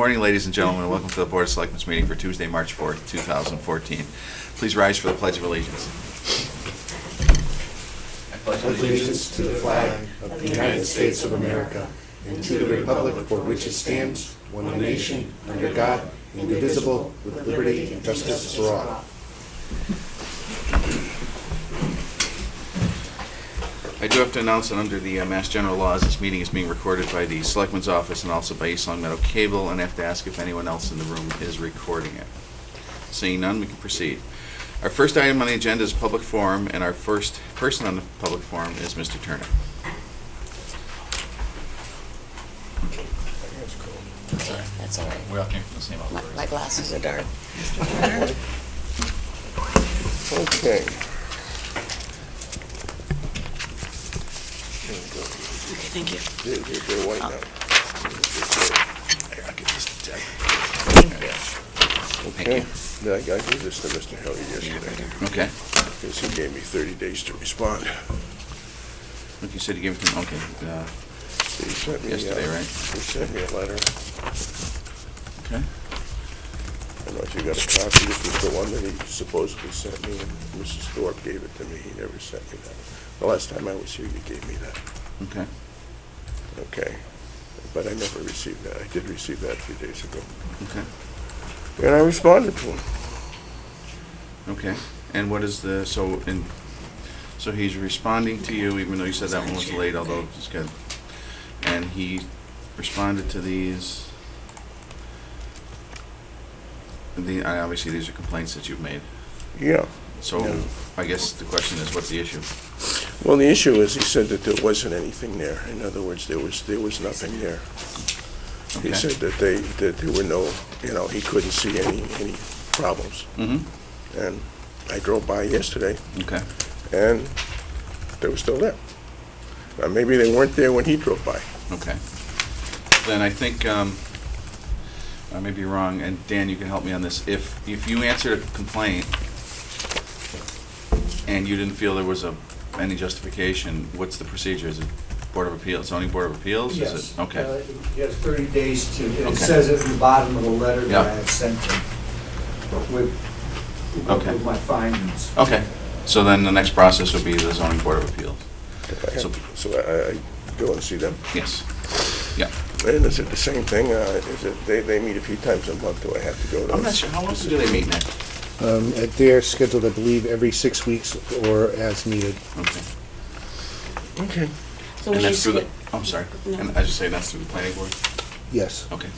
Morning, ladies and gentlemen, and welcome to the Board of Selectmen's meeting for Tuesday, March 4th, 2014. Please rise for the Pledge of Allegiance. I pledge Allegiance to the flag of the United States of America and to the republic for which it stands, one nation, under God, indivisible, with liberty and justice for all. I do have to announce that under the Mass General laws, this meeting is being recorded by the Selectmen's Office and also by East Long Meadow Cable, and I have to ask if anyone else in the room is recording it. Seeing none, we can proceed. Our first item on the agenda is public forum, and our first person on the public forum is Mr. Turner. Okay, that's all right. We all came from the same office. My glasses are dark. Okay. Okay, thank you. They're white now. I'll get this to Ted. Okay. Yeah, I gave this to Mr. Helly yesterday, Okay. because he gave me 30 days to respond. Look, you said you gave it to him. Okay. He sent me, Yesterday, right? He sent me a letter. Okay. I don't know if you got a copy. This was the one that he supposedly sent me, and Mrs. Thorpe gave it to me. He never sent me that. The last time I was here, you gave me that. Okay. Okay. But I never received that. I did receive that a few days ago. Okay. And I responded to him. Okay. And what is the, so he's responding to you, even though you said that one was late, although it's good. And he responded to these. Obviously, these are complaints that you've made. Yeah. So Yeah. I guess the question is, what's the issue? Well, the issue is he said that there wasn't anything there. In other words, there was nothing there. He Okay. said that there were no, he couldn't see any problems. Mm-hmm. And I drove by yesterday, Okay. and they were still there. Maybe they weren't there when he drove by. Okay. Then I think, I may be wrong, and Dan, you can help me on this. If you answered a complaint and you didn't feel there was any justification, what's the procedure? Is it Board of Appeals, zoning Board of Appeals? Yes. Is it? Okay. He has 30 days to, Okay. it says at the bottom of the letter Yeah. that I have sent him with Okay. my findings. Okay. So then the next process would be the zoning Board of Appeals. So I go and see them. Yes. Yeah. And is it the same thing? Is it they meet a few times a month? Do I have to go to? I'm not sure. How often do they meet, Nick? They're scheduled, I believe, every 6 weeks or as needed. Okay. Okay. So And when you that's through the, sch- I'm sorry. No. And I just say that's through the planning board? Yes. Okay.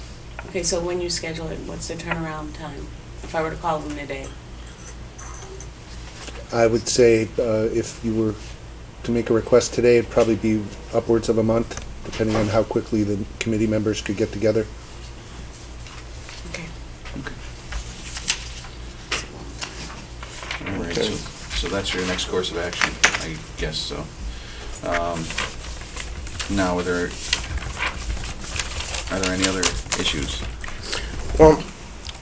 Okay, so when you schedule it, what's the turnaround time? If I were to call them today? I would say if you were to make a request today, it'd probably be upwards of a month, depending on how quickly the committee members could get together. Okay. Okay. All right, Okay. so that's your next course of action, I guess so. Now, are there any other issues? Well,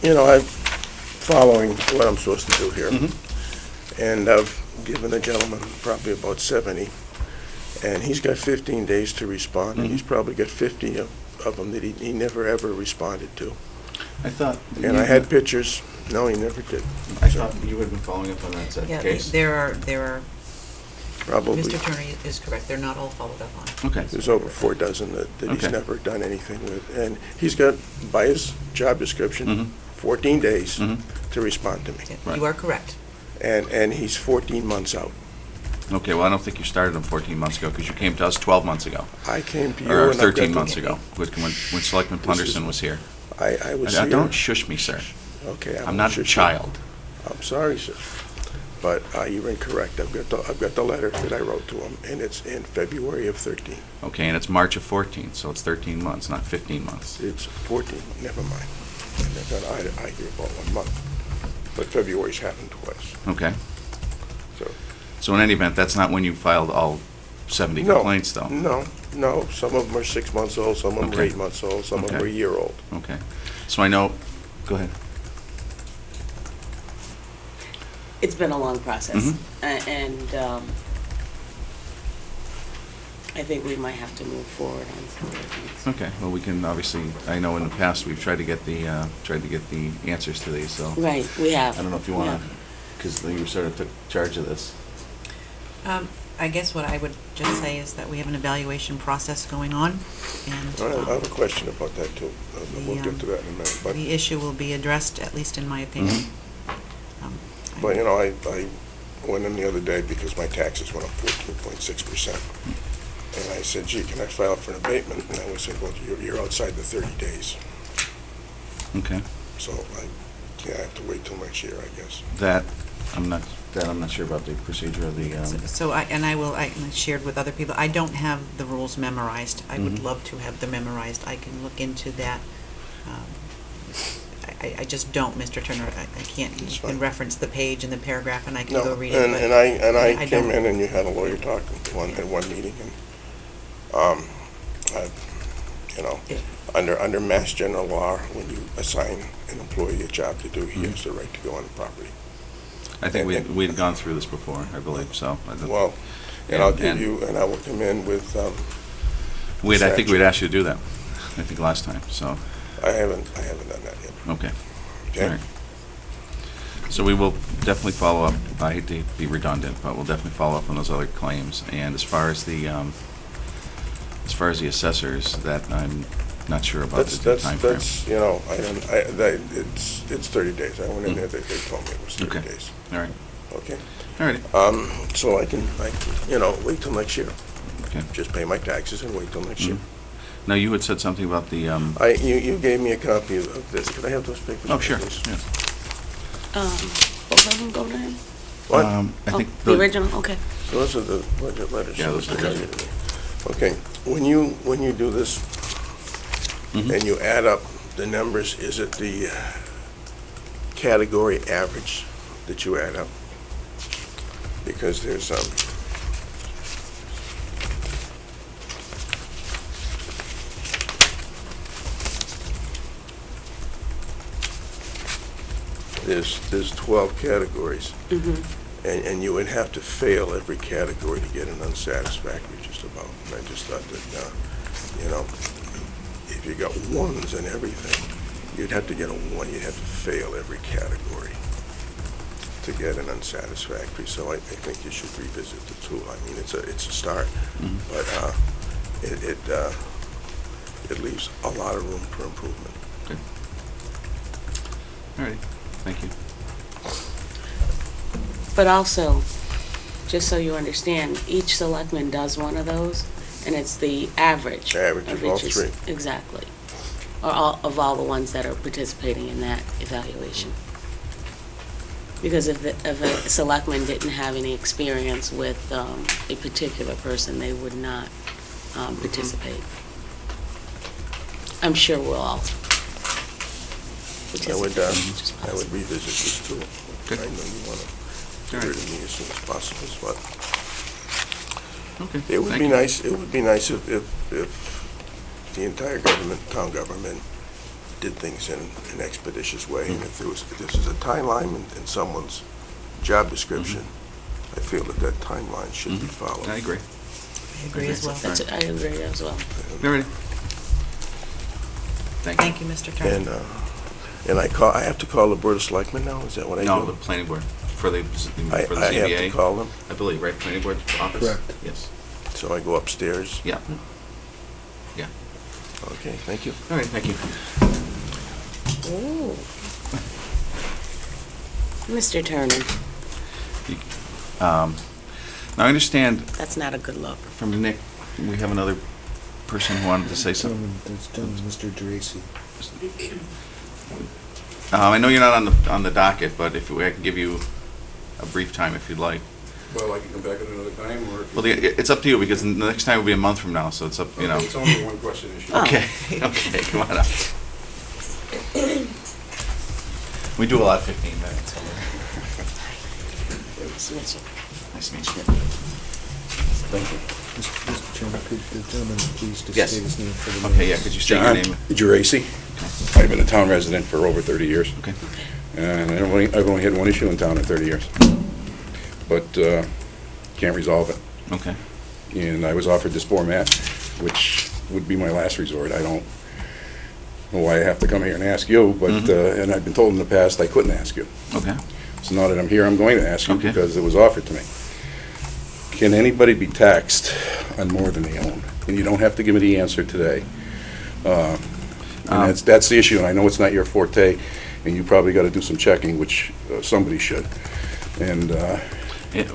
I'm following what I'm supposed to do here. Mm-hmm. And I've given the gentleman probably about 70, and he's got 15 days to respond, and he's probably got 50 of them that he never ever responded to. I thought. And I had pictures. No, he never did. I thought you had been following up on that Yeah, case. there are, Probably. Mr. Turner is correct, they're not all followed up on. Okay. There's over 4 dozen that he's Okay. never done anything with. And he's got, by his job description, Mhm. 14 days Mhm. to respond to me. Yeah, Right. You are correct. And he's 14 months out. Okay, well, I don't think you started them 14 months ago, because you came to us 12 months ago, I came to you. or and I've got 13 the- months ago, when Selectman Punderson was here. I was here. Don't shush me, sir. Okay. I'm not a child. I'm sorry, sir. But you're incorrect. I've got the letter that I wrote to him, and it's in February of 13. Okay, and it's March of 14, so it's 13 months, not 15 months. It's 14, never mind. And then I hear about 1 month. But February's happened twice. Okay. So So in any event, that's not when you filed all 70 No. complaints, though? No. Some of them are 6 months old, some of them are Okay. 8 months old, some of them Okay. are a year old. Okay. So I know, go ahead. It's been a long process. Mhm. And I think we might have to move forward on some of these. Okay, well, we can obviously, I know in the past, we've tried to get the answers to these, so. Right, we have. I don't know if you Yeah. want to, because you sort of took charge of this. I guess what I would just say is that we have an evaluation process going on, and I have a question about that too. We'll get to that in a minute, but, the issue will be addressed, at least in my opinion. Mm-hmm. but you know, I went in the other day because my taxes went up 14.6%. And I said, gee, can I file for an abatement? And I said, well, you're outside the 30 days. Okay. So I have to wait till next year, I guess. I'm not sure about the procedure of the, So I shared with other people, I don't have the rules memorized. I would Mhm. love to have them memorized. I can look into that. I just don't, Mr. Turner. I can't. That's You can fine. reference the page and the paragraph, and I can No, go read it. but and I came don't. in and you had a lawyer talk at one meeting, and, you know, Yeah. under Mass General Law, when you assign an employee a job to do, he has the right to go on the property. I think we'd gone through this before, I believe, so. Well, and I'll And- give you, and I will come in with, I think we'd asked you to do that, I think last time, so, I haven't done that yet. okay. Okay. All right. So we will definitely follow up. I hate to be redundant, but we'll definitely follow up on those other claims. And as far as the assessors, that I'm not sure about the timeframe. That's, you know, it's 30 days. I went in there, they told me it was 30 Okay. days. All right. Okay? All righty. So I can, you know, wait till next year. Okay. Just pay my taxes and wait till next year. Now, you had said something about the, You gave me a copy of this. Could I have those papers? oh, sure, please? yeah. Both of them go to him? What? I Oh, think the original, okay. Those are the budget letters. Yeah, those are the budget. Okay, when you do this Mhm. and you add up the numbers, is it the category average that you add up? Because there's, there's 12 categories. Mm-hmm. And you would have to fail every category to get an unsatisfactory, just about. And I just thought that, you know, if you got ones and everything, you'd have to get a 1, you'd have to fail every category to get an unsatisfactory. So I think you should revisit the tool. I mean, it's a start, Mhm. but it leaves a lot of room for improvement. Okay. All righty. Thank you. But also, just so you understand, each selectman does one of those, and it's the average. Average of all each- three. Exactly. Or of all the ones that are participating in that evaluation. Because if a selectman didn't have any experience with a particular person, they would not participate. I'm sure we'll all I would, participate as much as I possible. would revisit this tool. Good. I know you want to get rid of me as soon as possible, but Okay. it would thank be you. nice, it would be nice if the entire government, town government, did things in an expeditious way. And if this is a timeline in someone's job description, I feel that timeline should be Mhm. followed. I agree. I agree as well. That's, I agree as well. All righty. Thank you. Thank you, Mr. Turner. And I have to call the Board of Selectmen now? Is that what I do? No, the planning board, for the I have to ZBA. call them, I believe, right, planning board office? Correct. Yes. so I go upstairs? Yeah. Yeah. Okay, thank you. All right, thank you. Ooh. Mr. Turner, Now, I understand that's not a good look. from Nick, we have another person who wanted to say something. Mr. Geraci. I know you're not on the docket, but if I can give you a brief time if you'd like. Well, I can come back at another time, or if... Well, it's up to you, because the next time will be a month from now, so it's up, you know. Okay, it's only a one-question issue. Oh. Okay, okay, come on up. We do a lot 15 minutes. Nice to meet you. Thank you. Mr. Chairman, could the gentleman please just Yes. state his name for the Okay, yeah, minutes? could you state your name? Geraci. I've been a town resident for over 30 years, Okay. and I've only had one issue in town in 30 years. But can't resolve it. Okay. and I was offered this format, which would be my last resort. I don't know why I have to come here and ask you, but, and I've been told in the past I couldn't ask you. Okay. So now that I'm here, I'm going to ask you Okay. because it was offered to me. Can anybody be taxed on more than they own? And you don't have to give me the answer today. And that's the issue, and I know it's not your forte, and you probably got to do some checking, which somebody should. And It-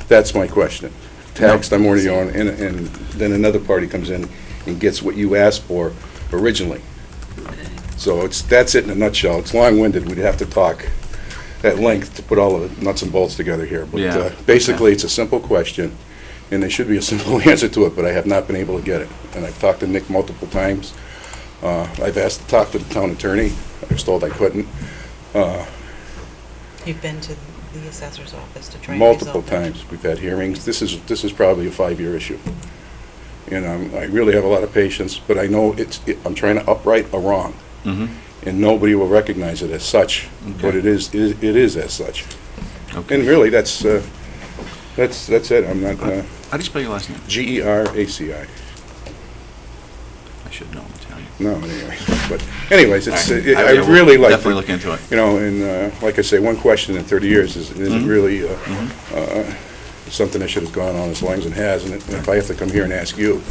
that's my question. Taxed on more than you own, and then another party comes in and gets what you asked for originally. So that's it in a nutshell. It's long-winded. We'd have to talk at length to put all the nuts and bolts together here. Yeah, But basically, it's a simple question, and there should be a simple answer to it, but I have not been able to get it. And I've talked to Nick multiple times. I've asked to talk to the town attorney. I was told I couldn't. You've been to the assessor's office to try and resolve Multiple that? times. We've had hearings. This is probably a 5-year issue. And I really have a lot of patience, but I know I'm trying to upright a wrong. Mhm. And nobody will recognize it as such, but Okay. it is as such. Okay. And really, that's it. I'm not, How do you spell your last name? Geraci. I should know Italian. No, anyway. But anyways, it's, All right. I Yeah, we'll really like. definitely to- look into it. You know, and like I say, one question in 30 years isn't really something that should have gone on as long as it has. And if I have to come here and ask you,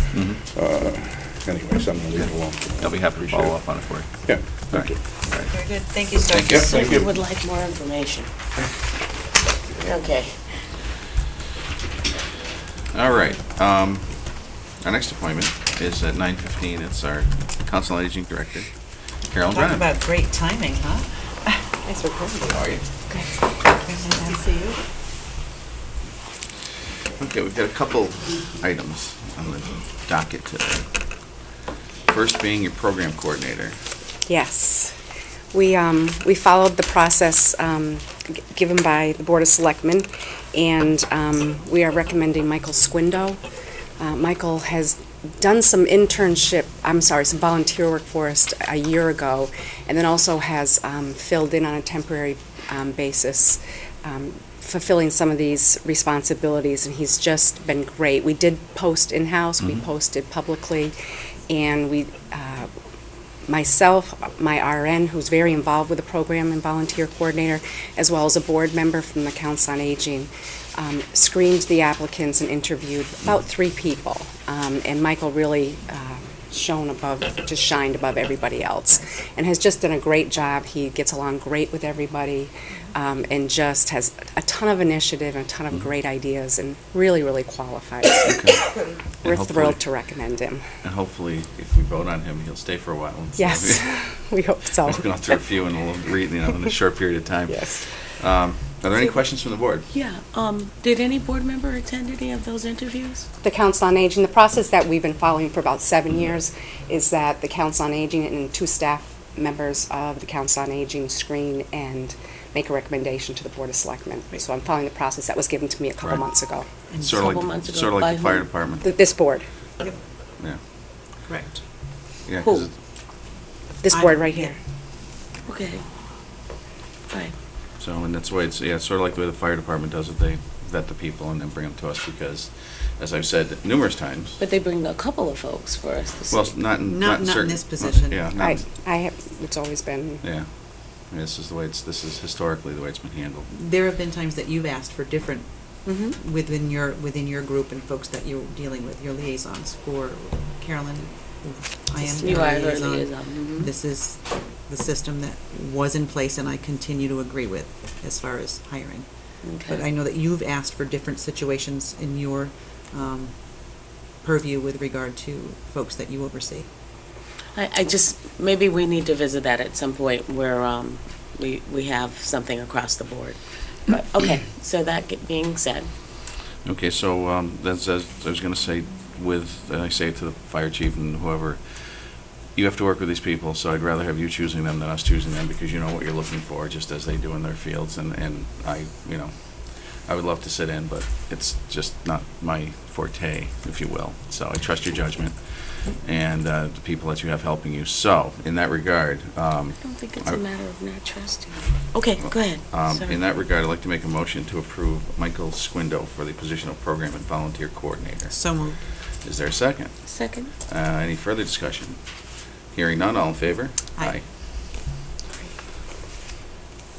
anyways, I'm going to leave it alone. I'll be happy to Appreciate follow it. up on it for you. Yeah, All thank you. right. Very good. Thank you, sir. Thank you. So Thank you you. would like more information? Okay. All right. Our next appointment is at 9:15. It's our Council on Aging Director, Carolyn Talk Brennan. about great timing, huh? Thanks for coming. How are you? Nice to see you. Okay, we've got a couple items on the docket today. First being your program coordinator. Yes. We followed the process given by the Board of Selectmen, and we are recommending Michael Squindo. Michael has done some some volunteer work for us a year ago, and then also has filled in on a temporary basis, fulfilling some of these responsibilities, and he's just been great. We did post in-house, we posted publicly, and we myself, my RN, who's very involved with the program and volunteer coordinator, as well as a board member from the Council on Aging, screened the applicants and interviewed about 3 people. And Michael really shined above everybody else, and has just done a great job. He gets along great with everybody, and just has a ton of initiative and a ton of great ideas, and really, really qualifies. Okay. We're And thrilled hopefully- to recommend him. And hopefully, if we vote on him, he'll stay for a while. And so Yes, we hope so. We've gone through a few in in a short period of time. Yes. Are there any questions from the board? Yeah, did any board member attend any of those interviews? The Council on Aging, the process that we've been following for about 7 years is that the Council on Aging and 2 staff members of the Council on Aging screen and make a recommendation to the Board of Selectmen. So I'm following the process that was given to me a couple Right. months ago. Sort of Couple like, months ago, sort of like by the fire whom? department. This board, Yeah. Correct. Yeah, 'cause Who? it's- this board right here. Okay. Right. so, and that's the way it's sort of like the way the fire department does it. They vet the people and then bring them to us because, as I've said numerous times, But they bring a couple of folks for us to see. well, not in Not in certain. this position. Yeah, not, It's always been, yeah. I mean, this is historically the way it's been handled. There have been times that you've asked for different, Mhm. within your group and folks that you're dealing with, your liaisons. For Carolyn, I am You your are her liaison. liaison, mhm. This is the system that was in place and I continue to agree with as far as hiring. But Okay. I know that you've asked for different situations in your purview with regard to folks that you oversee. I just, maybe we need to visit that at some point where we have something across the board. But, okay, so being said, Okay, so that's, as I was going to say, I say it to the fire chief and whoever, you have to work with these people, so I'd rather have you choosing them than us choosing them because you know what you're looking for, just as they do in their fields. And I would love to sit in, but it's just not my forte, if you will. So I trust your judgment. and the people that you have helping you. So, in that regard, I don't think it's a matter of not trusting. Okay, go ahead. Sorry. in that regard, I'd like to make a motion to approve Michael Squindo for the position of Program and Volunteer Coordinator. So moved. Is there a second? Second? Any further discussion? Hearing none, all in favor? Aye.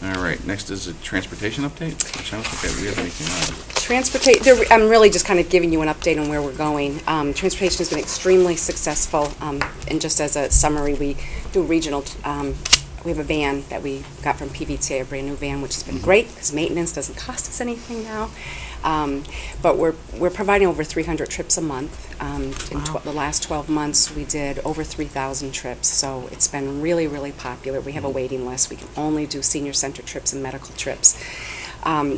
All right, next is a transportation update, which I don't think we have anything on. I'm really just kind of giving you an update on where we're going. Transportation has been extremely successful, and just as a summary, we do regional, we have a van that we got from PVTA, a brand-new van, which has been great, because maintenance doesn't cost us anything now. But we're providing over 300 trips a month. The last 12 months, we did over 3,000 trips, so it's been really, really popular. We have a waiting list. We can only do senior center trips and medical trips.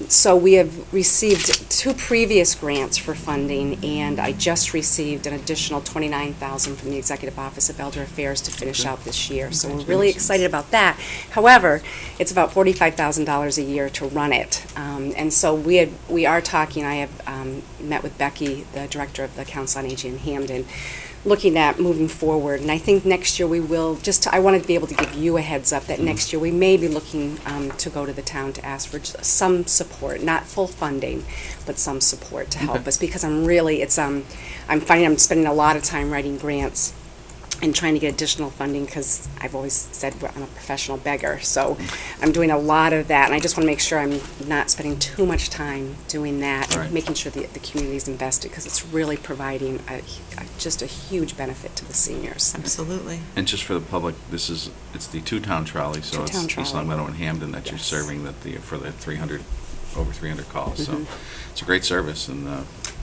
So we have received 2 previous grants for funding, and I just received an additional $29,000 from the Executive Office of Elder Affairs to finish out this year. So we're really excited about that. However, it's about $45,000 a year to run it. And so we are talking, I have met with Becky, the Director of the Council on Aging in Hamden, looking at moving forward. And I think next year we will, I wanted to be able to give you a heads up that next year we may be looking to go to the town to ask for some support, not full funding, but some support to help us, because I'm finding I'm spending a lot of time writing grants and trying to get additional funding, because I've always said I'm a professional beggar, so I'm doing a lot of that, and I just want to make sure I'm not spending too much time doing that, Right. and making sure the community's invested, because it's really providing just a huge benefit to the seniors. Absolutely. And just for the public, it's the two-town trolley, so it's Two-town East trolley. Long Meadow and Hamden that you're Yes. serving for the over 300 calls. So it's a great service, and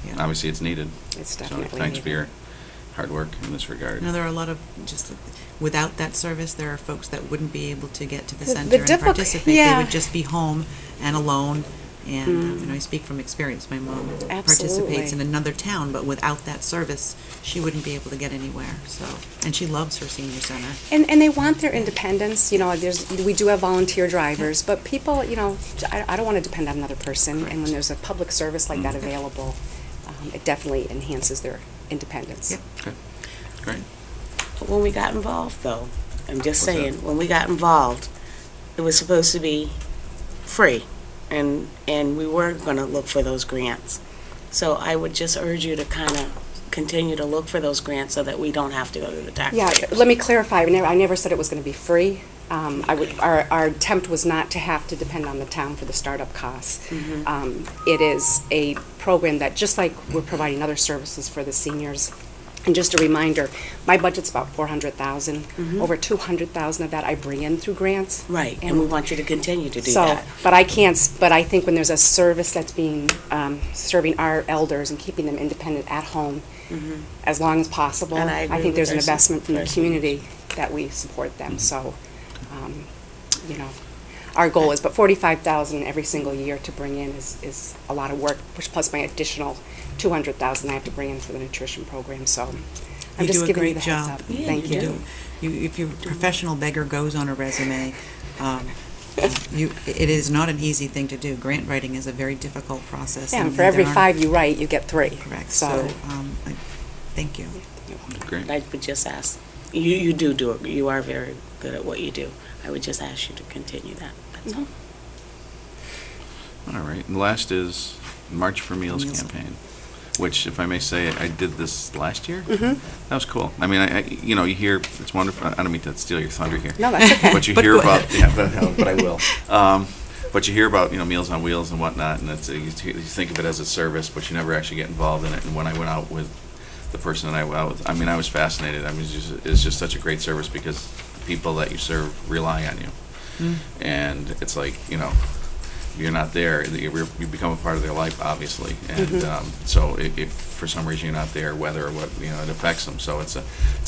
Yeah. obviously it's needed. It's So definitely thanks for needed. your hard work in this regard. There are a lot of, without that service, there are folks that wouldn't be able to get to the The center and difficult- participate. yeah. They would just be home and alone. And, I speak from experience. My mom participates Absolutely. in another town, but without that service, she wouldn't be able to get anywhere. So, and she loves her senior center. And they want their independence, we do have volunteer drivers, but people, I don't want to depend on another person, and when there's a public service like that available, it definitely enhances their independence. Yep. Okay, great. When we got involved, though, I'm just What's saying, that? when we got involved, it was supposed to be free, and we were going to look for those grants. So I would just urge you to kind of continue to look for those grants so that we don't have to go to the Yeah, taxpayers. let me clarify, I never said it was going to be free. Our attempt was not to have to depend on the town for the startup costs. It is a program that, just like we're providing other services for the seniors, and just a reminder, my budget's about $400,000. Over $200,000 of that I bring in through grants. Right, and we want you to continue to do So, that. but I think when there's a service that's being, serving our elders and keeping them independent at home as long as possible, And I agree think with there's an our investment from the seniors. community that we support them. So, our goal is, but $45,000 every single year to bring in is a lot of work, which plus my additional $200,000 I have to bring in for the nutrition program. So, I'm You just do a giving you great the heads job. up. Yeah, Thank you you. do. If your professional beggar goes on a resume, it is not an easy thing to do. Grant writing is a very difficult process. Yeah, and for every there are- 5 you write, you get 3. Correct. So, Thank you. Great. I would just ask, you do it, you are very good at what you do. I would just ask you to continue that, that's all. All right, and last is March for Meals Meals. campaign, which, if I may say, I did this last year. Mm-hmm. That was cool. I mean, you hear, it's wonderful, I don't mean to steal your thunder here. No, that's okay. But you But hear go about, ahead. but I will. But you hear about, Meals on Wheels and whatnot, and you think of it as a service, but you never actually get involved in it. And when I went out with the person that I went out with, I was fascinated. It's just such a great service, because the people that you serve rely on you. And it's like, you're not there, you become a part of their life, obviously. And so if for some reason you're not there, whether or what, it affects them. So it's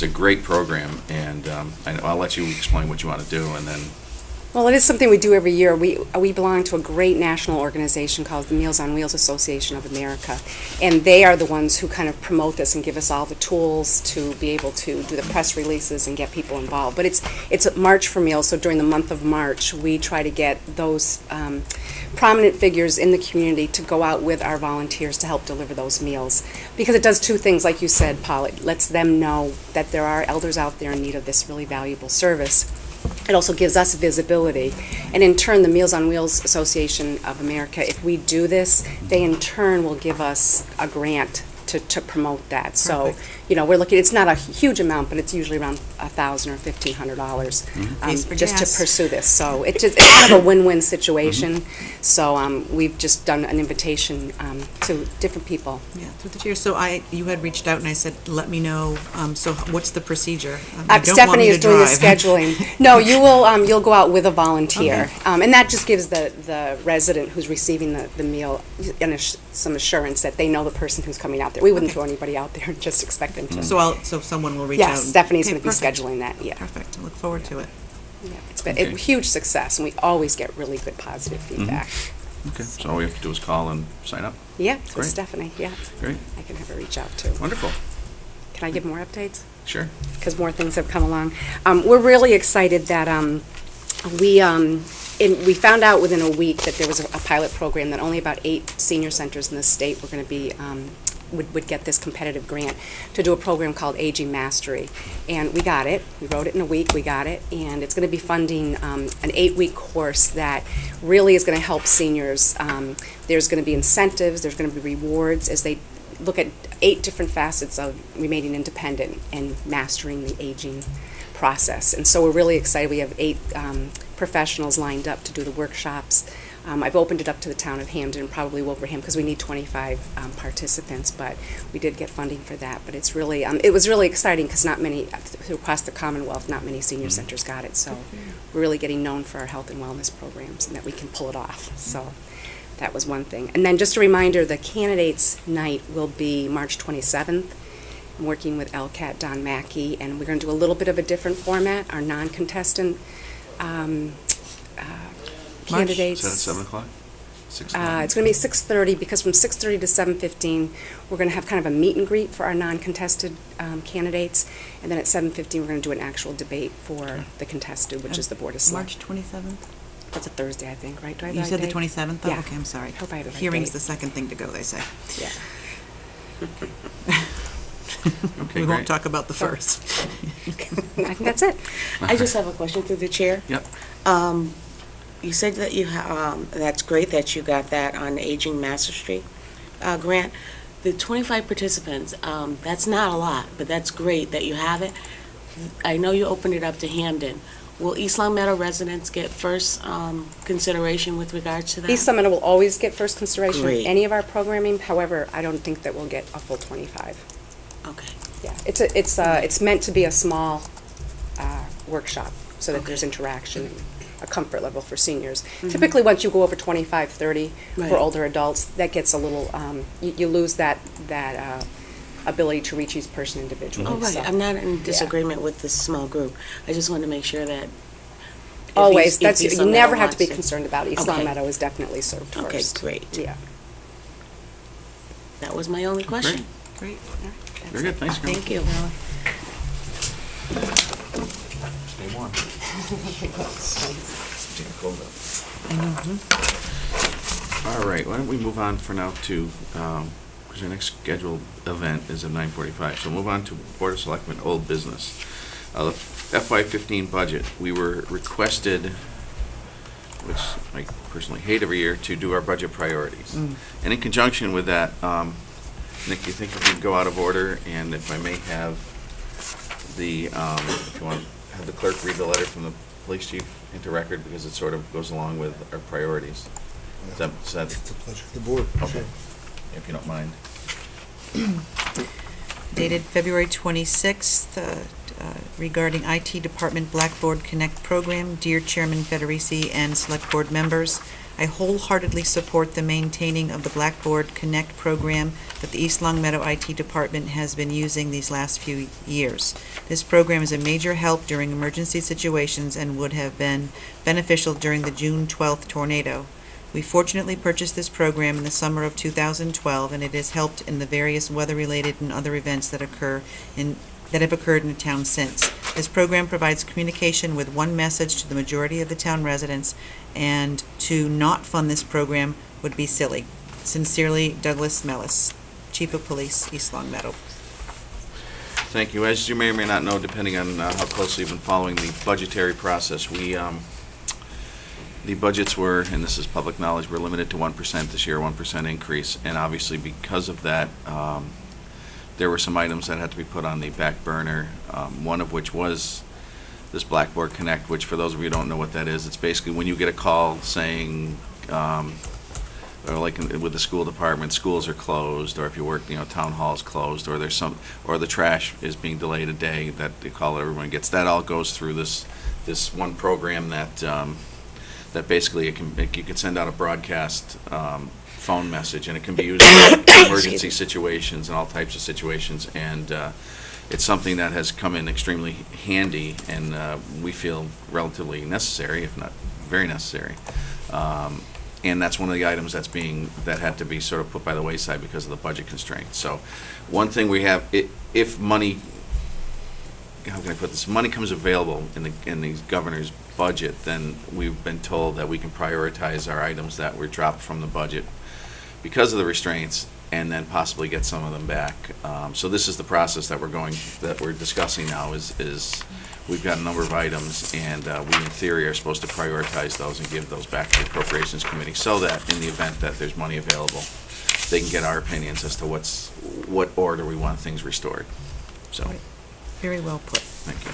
a great program, and I'll let you explain what you want to do, and then Well, it is something we do every year. We belong to a great national organization called the Meals on Wheels Association of America, and they are the ones who kind of promote this and give us all the tools to be able to do the press releases and get people involved. But it's a March for Meals, so during the month of March, we try to get those prominent figures in the community to go out with our volunteers to help deliver those meals. Because it does two things, like you said, Paul. It lets them know that there are elders out there in need of this really valuable service. It also gives us visibility. And in turn, the Meals on Wheels Association of America, if we do this, they in turn will give us a grant to promote that. So, Perfect. you know, we're looking, it's not a huge amount, but it's usually around $1,000 or $1,500 Pays for just to gas. pursue this. So it's kind of a win-win situation. So we've just done an invitation to different people. Yeah, through the chair. So you had reached out and I said, let me know, so what's the procedure? You don't want Stephanie me is to doing the drive. scheduling. No, you will, you'll go out with a volunteer. Okay. And that just gives the resident who's receiving the meal some assurance that they know the person who's coming out there. We wouldn't Okay. throw anybody out there and just expect them to. So someone will reach out? Yes, Stephanie's Okay, going to be perfect. scheduling that, yeah. Perfect, I look forward to it. Yeah, it's been Okay. a huge success, and we always get really good positive feedback. Okay, so all we have to do is call and sign up. Yeah, so Great. Stephanie, yeah. Great, I can have her reach out too. wonderful, Can I give more updates? sure. Because more things have come along. We're really excited that we found out within a week that there was a pilot program that only about 8 senior centers in the state were going to be would get this competitive grant to do a program called Aging Mastery. And we got it. We wrote it in a week. We got it. And it's going to be funding an 8-week course that really is going to help seniors. There's going to be incentives. There's going to be rewards as they look at 8 different facets of remaining independent and mastering the aging process. And so we're really excited. We have 8 professionals lined up to do the workshops. I've opened it up to the town of Hampden and probably Wilbraham because we need 25 participants, but we did get funding for that. But it's really, it was really exciting because not many, across the Commonwealth, not many senior centers got it. So we're really getting known for our health and wellness programs and that we can pull it off. So that was one thing. And then just a reminder, the candidates night will be March 27th. I'm working with LCAT Don Mackey, and we're going to do a little bit of a different format. Our non-contestant candidates. Is that at 7 o'clock? 6 o'clock? It's going to be 6:30 because from 6:30 to 7:15 we're going to have kind of a meet and greet for our non-contested candidates, and then at 7:15 we're going to do an actual debate for the contested, which is the Board of March Selectmen. 27th? That's a Thursday, I think, right? Do I have You the said the right date? 27th? Oh, Yeah. okay, I'm sorry. Hope I have the right Hearing's date. the second thing to go, they say. Yeah. Okay, We great. won't talk about the first. I think that's it. I just have a question through the chair. Yep. You said that that's great that you got that on Aging Mastery grant. The 25 participants, that's not a lot, but that's great that you have it. I know you opened it up to Hampden. Will East Long Meadow residents get first consideration with regards to that? East Summit will always get first consideration of Great. any of our programming. However, I don't think that we'll get a full 25. Okay. Yeah, it's meant to be a small workshop so that there's interaction and a comfort level for seniors. Typically, once you go over 25, 30 Right. for older adults, that gets a little, you lose that ability to reach each person individually. Oh, right. so. I'm not in disagreement with this small group. I just want to make sure that. if Always, East- if East you Long never Meadow have to be wants concerned about it. East Long Okay. Meadow is definitely served Okay, first. great. Yeah. That was my only question. Great. Very good, thanks, Carol. Thank you. Stay warm. All right, why don't we move on for now to, because our next scheduled event is at 9:45, so move on to Board of Selectmen old business. The FY15 budget, we were requested, which I personally hate every year, to do our budget priorities. And in conjunction with that, Nick, you think if we go out of order, and if I may have the, if you want to have the clerk read the letter from the police chief into record, because it sort of goes along with our priorities. Is that, It's a pleasure of the board. okay, if you don't mind. Dated February 26th, regarding IT Department Blackboard Connect program. Dear Chairman Federici and Select Board members, I wholeheartedly support the maintaining of the Blackboard Connect program that the East Long Meadow IT department has been using these last few years. This program is a major help during emergency situations and would have been beneficial during the June 12th tornado. We fortunately purchased this program in the summer of 2012, and it has helped in the various weather-related and other events that have occurred in the town since. This program provides communication with one message to the majority of the town residents, and to not fund this program would be silly. Sincerely, Douglas Mellis, Chief of Police, East Long Meadow. Thank you. As you may or may not know, depending on how closely you've been following the budgetary process, the budgets were, and this is public knowledge, were limited to 1% this year, 1% increase, and obviously because of that, there were some items that had to be put on the back burner, one of which was this Blackboard Connect, which for those of you who don't know what that is, it's basically when you get a call saying, or like with the school department, schools are closed, or if you work, town hall's closed, or or the trash is being delayed a day, that the call everyone gets. That all goes through this one program that basically you can send out a broadcast phone message, and it can be used in emergency situations and all types of situations, and it's something that has come in extremely handy, and we feel relatively necessary, if not very necessary. And that's one of the items that had to be sort of put by the wayside because of the budget constraints. So one thing we have, if money, how can I put this, money comes available in the governor's budget, then we've been told that we can prioritize our items that were dropped from the budget because of the restraints, and then possibly get some of them back. So this is the process that we're discussing now. Is we've got a number of items, and we in theory are supposed to prioritize those and give those back to the Appropriations Committee, so that in the event that there's money available, they can get our opinions as to what order we want things restored. So. Very well put. Thank you.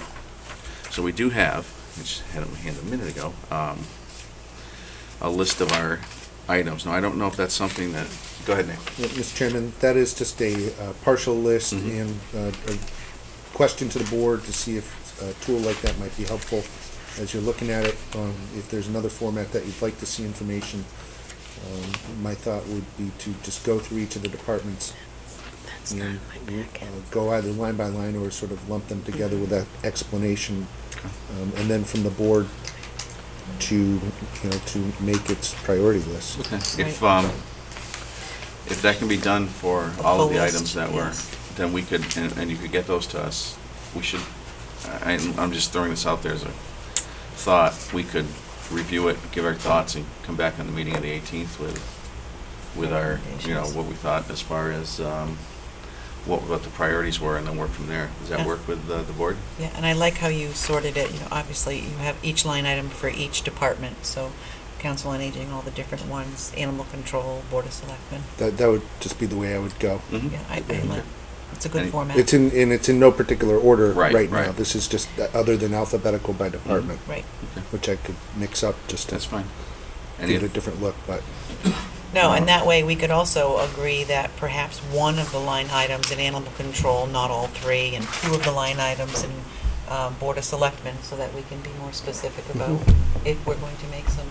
So we do have, I just had it in my hand a minute ago, a list of our items. Now, I don't know if that's something that, go ahead, Nick. Yeah, Mr. Chairman, that is just a partial list and a question to the board to see if a tool like that might be helpful as you're looking at it. If there's another format that you'd like to see information, my thought would be to just go through each of the departments and go either line by line or sort of lump them together with that explanation, and then from the board to make its priority list. Okay. If that can be done for all of the items that were, then we could, and you could get those to us, we should, I'm just throwing this out there as a thought, we could review it, give our thoughts, and come back on the meeting of the 18th with our, what we thought as far as what the priorities were, and then work from there. Does that work with the board? Yeah, and I like how you sorted it. Obviously you have each line item for each department, so Council on Aging, all the different ones, Animal Control, Board of Selectmen. That would just be the way I would go. Mm-hmm. Yeah, I like, it's a good format. It's in no particular order Right, now. right. This is just other than alphabetical by department, Right. Okay. which I could mix up just to That's fine. give it a different look, but. No, and that way we could also agree that perhaps one of the line items in Animal Control, not all three, and two of the line items in Board of Selectmen, so that we can be more specific about if we're going to make some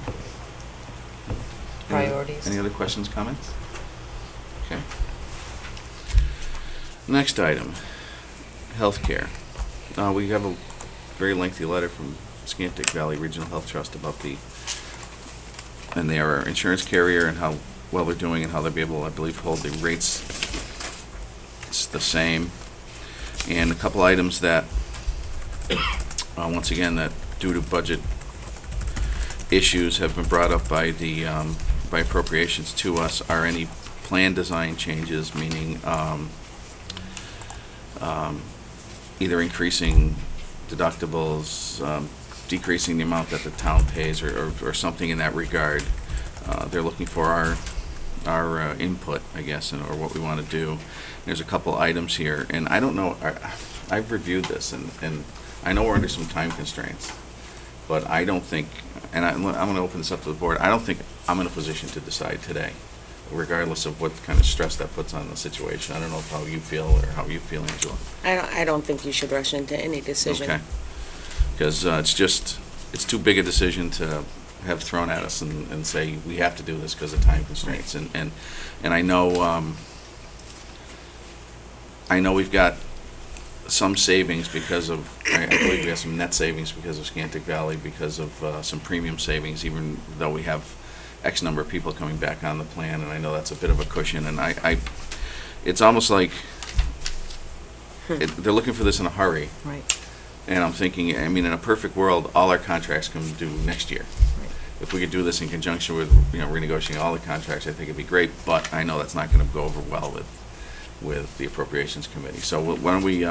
priorities. Any other questions, comments? Okay. Next item, healthcare. We have a very lengthy letter from Scantic Valley Regional Health Trust about and they are our insurance carrier, and how well they're doing, and how they'll be able, I believe, hold the rates the same. And a couple items that, once again, that due to budget issues have been brought up by the by appropriations to us are any plan design changes, meaning either increasing deductibles, decreasing the amount that the town pays, or something in that regard. They're looking for our input, I guess, or what we want to do. There's a couple items here, and I don't know, I've reviewed this, and I know we're under some time constraints, but I don't think, and I'm going to open this up to the board, I don't think I'm in a position to decide today, regardless of what kind of stress that puts on the situation. I don't know how you feel, or how you feel, Angela. I don't think you should rush into any decision. Okay. Because it's too big a decision to have thrown at us and say, we have to do this because of time constraints. And I know, we've got some savings because of, I believe we have some net savings because of Scantic Valley, because of some premium savings, even though we have X number of people coming back on the plan, and I know that's a bit of a cushion, and it's almost like they're looking for this in a hurry. Right. And I'm thinking, I mean, in a perfect world, all our contracts come due next year. Right. If we could do this in conjunction with, renegotiating all the contracts, I think it'd be great, but I know that's not gonna go over well with the Appropriations Committee. So why don't we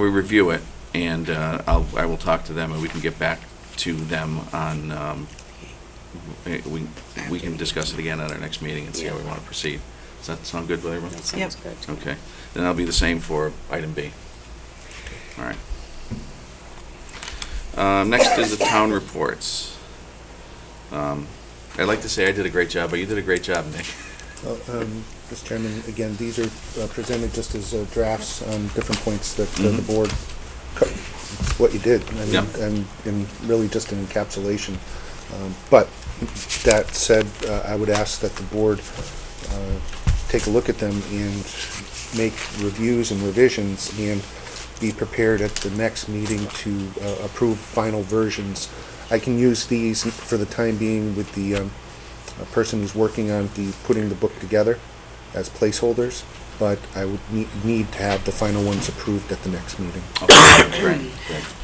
review it, and I will talk to them, and we can get back to them on, we can discuss it again at our next meeting and see how we want to proceed. Does that sound good with everyone? That sounds good. Okay. Then that'll be the same for item B. All right. Next is the town reports. I'd like to say I did a great job, but you did a great job, Nick. Well, Mr. Chairman, again, these are presented just as drafts on different points that the board, what you did. I mean, Yeah. and really just an encapsulation. But that said, I would ask that the board take a look at them and make reviews and revisions and be prepared at the next meeting to approve final versions. I can use these for the time being with the person who's working on putting the book together as placeholders, but I would need to have the final ones approved at the next meeting. Okay, great.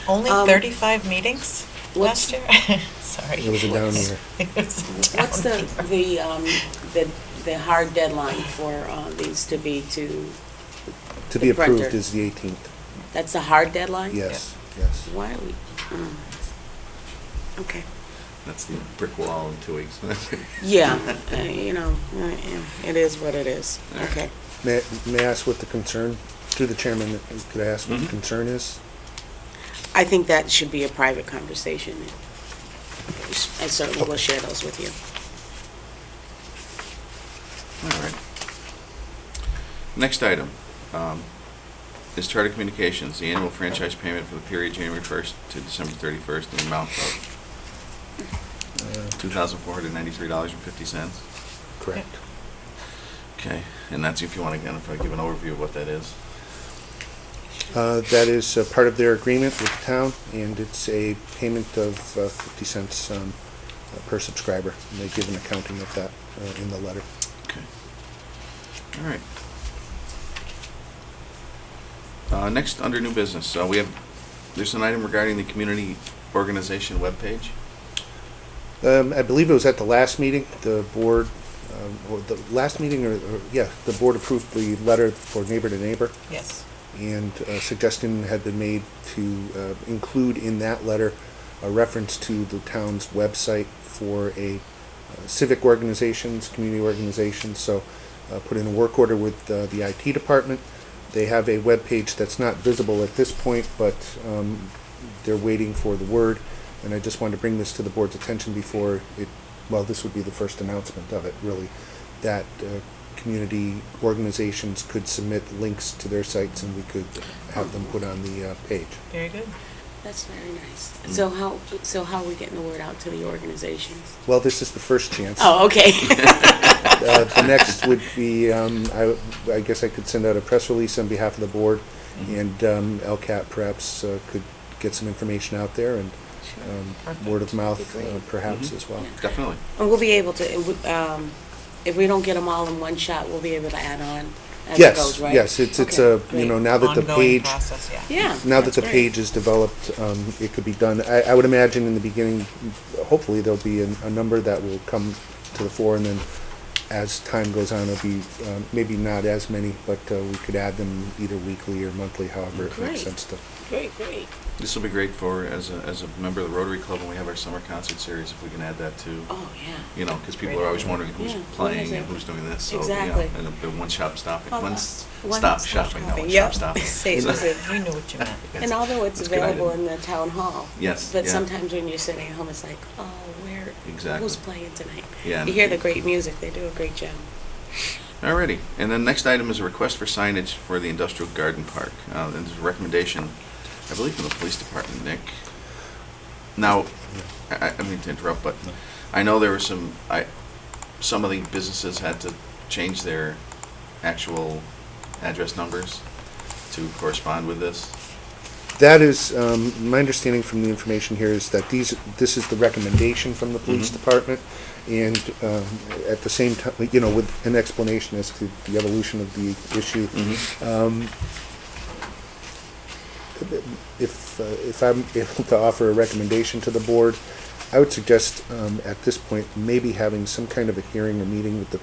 Only Um, 35 meetings what's- last year? Sorry. It was a down year. It was a down What's year. the hard deadline for these to be To The be approved printer. is the 18th. that's the hard deadline? Yes, yes. Why are we, okay. That's the brick wall in 2 weeks. Yeah, it is what it is. All right. Okay. May I ask what the concern, through the chairman, could I ask what the Mhm. concern is? I think that should be a private conversation. I certainly will share those with you. All right. Next item is Charter Communications, the annual franchise payment for the period January 1st to December 31st in the amount of $2,493.50. Correct. Okay, and that's if you want to give an overview of what that is. That is part of their agreement with the town, and it's a payment of 50 cents per subscriber. And they give an accounting of that in the letter. Okay. All right. Next, under new business, there's an item regarding the community organization webpage. I believe it was at the last meeting, the board, or the last meeting, the board approved the letter for neighbor to neighbor. Yes. And a suggestion had been made to include in that letter a reference to the town's website for civic organizations, community organizations. So put in a work order with the IT department. They have a web page that's not visible at this point, but they're waiting for the word. And I just wanted to bring this to the board's attention before this would be the first announcement of it, really, that community organizations could submit links to their sites and we could have them put on the page. Very good. That's very nice. So how are we getting the word out to the organizations? Well, this is the first chance. Oh, okay. The next would be, I guess I could send out a press release on behalf of the board, and LCAT perhaps could get some information out there, and word of mouth That'd be great. perhaps as well. Definitely. And we'll be able to, if we don't get them all in one shot, we'll be able to add on as it Yes, goes, right? yes, it's Okay, great. now that the Ongoing page, process, yeah. Yeah. now that that's the great. page is developed, it could be done. I would imagine in the beginning, hopefully there'll be a number that will come to the fore, and then as time goes on, it'll be maybe not as many, but we could add them either weekly or monthly, however it Great. makes sense to. Great. This will be great for, as a member of the Rotary Club, when we have our summer concert series, if we can add that too. Oh, yeah. Because people Great are always idea. wondering who's Yeah, playing who is and it? who's doing this. So, Exactly. and the one-stop stopping, Oh, one-stop shopping, not Yep. one-shop stopping. Say it, So- listen. We knew what you meant. And although it's That's a good available idea. in the town hall. Yes, But yeah. sometimes when you're sitting at home, it's like, oh, Exactly. who's playing tonight? Yeah. You hear the great music, they do a great job. Alrighty, and then next item is a request for signage for the industrial garden park. And there's a recommendation, I believe, from the police department, Nick. Now, I mean to interrupt, but I know there were some of the businesses had to change their actual address numbers to correspond with this. That is, my understanding from the information here is that this is the recommendation from the police department, and at the same time, with an explanation as to the evolution of the issue. If I'm able to offer a recommendation to the board, I would suggest at this point maybe having some kind of a hearing or meeting with the